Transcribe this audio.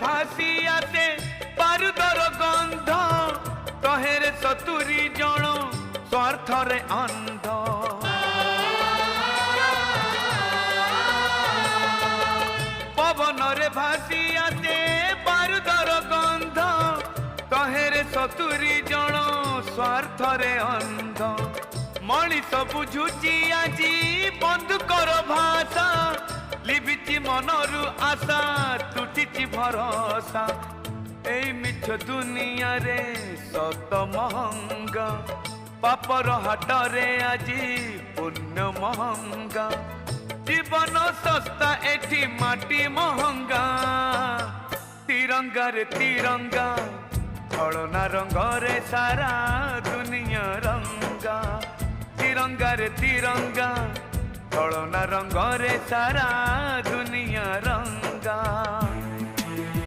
भासी आसे बारूदर गंध तहेरे 70 जन स्वार्थरे अंध पवन रे भासी आसे बारूदर गंध तहेरे 70 जन स्वार्थरे अंध मनीष बुझुची आजी बंधुकर भाषा लिभिची मनरु आशा तुटिची भरोसा एई मिछ दुनिया रे सत महंगा पापर हाट रे आजी पुण्य महंगा जीवन सस्ता एठी माटी महंगा तिरंगा रे तिरंगा फलना रंग रे सारा दुनिया रंगा तिरंगा रे तिरंगा फलना रंग रे सारा दुनिया रंगा।